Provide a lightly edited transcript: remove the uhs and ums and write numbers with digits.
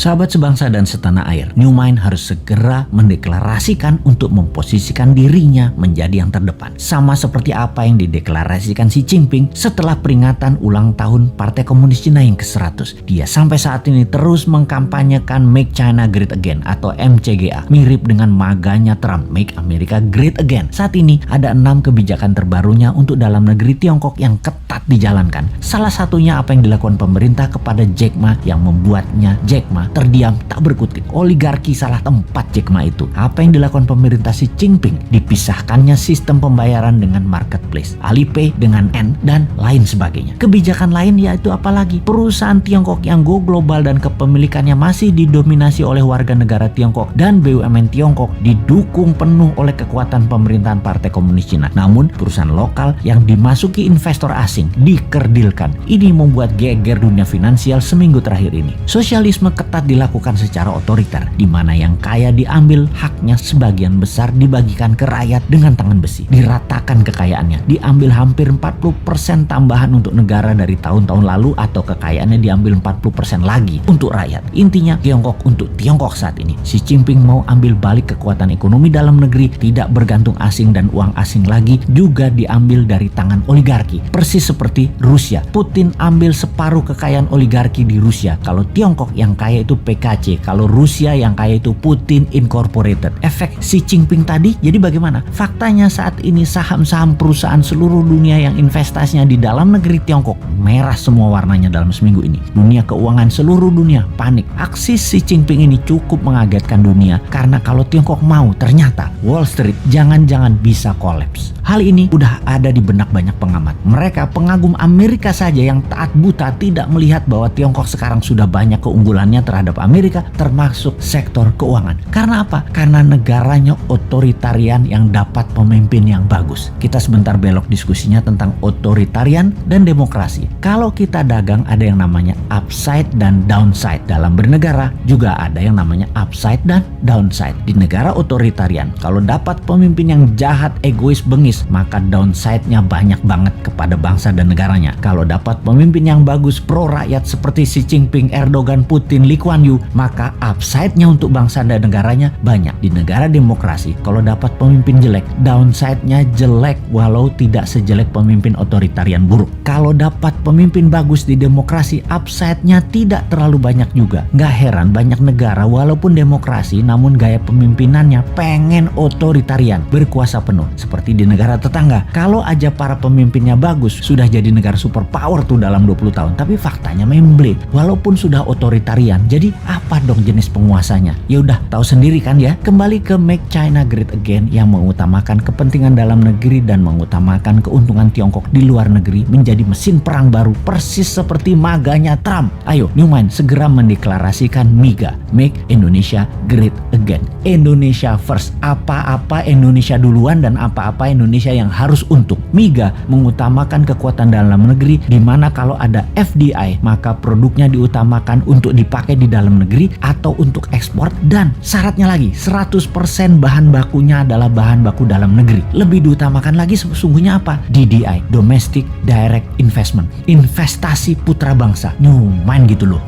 Sahabat sebangsa dan setanah air, New Mind harus segera mendeklarasikan untuk memposisikan dirinya menjadi yang terdepan. Sama seperti apa yang dideklarasikan Xi Jinping setelah peringatan ulang tahun Partai Komunis Cina yang ke-100. Dia sampai saat ini terus mengkampanyekan Make China Great Again atau MCGA, mirip dengan maganya Trump, Make America Great Again. Saat ini ada 6 kebijakan terbarunya untuk dalam negeri Tiongkok yang ketat dijalankan. Salah satunya apa yang dilakukan pemerintah kepada Jack Ma yang membuatnya Jack Ma terdiam tak berkutik. Oligarki salah tempat Jack Ma itu. Apa yang dilakukan pemerintah Xi Jinping? Dipisahkannya sistem pembayaran dengan marketplace, Alipay dengan N dan lain sebagainya. Kebijakan lain yaitu apalagi? Perusahaan Tiongkok yang go global dan kepemilikannya masih didominasi oleh warga negara Tiongkok dan BUMN Tiongkok didukung penuh oleh kekuatan pemerintahan Partai Komunis Cina. Namun perusahaan lokal yang dimasuki investor asing dikerdilkan. Ini membuat geger dunia finansial seminggu terakhir ini. Sosialisme ketat dilakukan secara otoriter, di mana yang kaya diambil haknya, sebagian besar dibagikan ke rakyat dengan tangan besi, diratakan kekayaannya, diambil hampir 40% tambahan untuk negara dari tahun-tahun lalu, atau kekayaannya diambil 40% lagi untuk rakyat. Intinya Tiongkok untuk Tiongkok saat ini. Xi Jinping mau ambil balik kekuatan ekonomi dalam negeri, tidak bergantung asing dan uang asing lagi, juga diambil dari tangan oligarki. Persis seperti Rusia, Putin ambil separuh kekayaan oligarki di Rusia. Kalau Tiongkok yang kaya itu PKC, kalau Rusia yang kaya itu Putin Incorporated. Efek Xi Jinping tadi jadi bagaimana? Faktanya saat ini saham-saham perusahaan seluruh dunia yang investasinya di dalam negeri Tiongkok merah semua warnanya dalam seminggu ini. Dunia keuangan seluruh dunia panik. Aksi Xi Jinping ini cukup mengagetkan dunia, karena kalau Tiongkok mau, ternyata Wall Street jangan-jangan bisa kolaps. Hal ini udah ada di benak banyak pengamat. Mereka pengagum Amerika saja yang taat buta tidak melihat bahwa Tiongkok sekarang sudah banyak keunggulannya terhadap Amerika, termasuk sektor keuangan. Karena apa? Karena negaranya otoritarian yang dapat pemimpin yang bagus. Kita sebentar belok diskusinya tentang otoritarian dan demokrasi. Kalau kita dagang ada yang namanya upside dan downside. Dalam bernegara juga ada yang namanya upside dan downside. Di negara otoritarian, kalau dapat pemimpin yang jahat, egois, bengis, maka downside-nya banyak banget kepada bangsa dan negaranya. Kalau dapat pemimpin yang bagus, pro rakyat seperti Xi Jinping, Erdogan, Putin, Lee Kuan Yew, maka upside-nya untuk bangsa dan negaranya banyak. Di negara demokrasi, kalau dapat pemimpin jelek, downside-nya jelek walau tidak sejelek pemimpin otoritarian buruk. Kalau dapat pemimpin bagus di demokrasi, upside-nya tidak terlalu banyak juga. Nggak heran banyak negara walaupun demokrasi namun gaya pemimpinannya pengen otoritarian, berkuasa penuh. Seperti di negara tetangga, kalau aja para pemimpinnya bagus, sudah jadi negara superpower tuh dalam 20 tahun. Tapi faktanya memble, walaupun sudah otoritarian, jadi apa dong jenis penguasanya? Ya udah tahu sendiri kan ya. Kembali ke Make China Great Again yang mengutamakan kepentingan dalam negeri dan mengutamakan keuntungan Tiongkok di luar negeri menjadi mesin perang baru, persis seperti maganya Trump. Ayo New Mind segera mendeklarasikan MIGA, Make Indonesia Great Again. Indonesia first. Apa-apa Indonesia duluan dan apa-apa Indonesia yang harus untung. MIGA mengutamakan kekuatan dalam negeri, di mana kalau ada FDI maka produknya diutamakan untuk dipakai di dalam negeri atau untuk ekspor, dan syaratnya lagi 100% bahan bakunya adalah bahan baku dalam negeri. Lebih diutamakan lagi sesungguhnya apa? DDI, Domestic Direct Investment, investasi putra bangsa. New Mind gitu loh.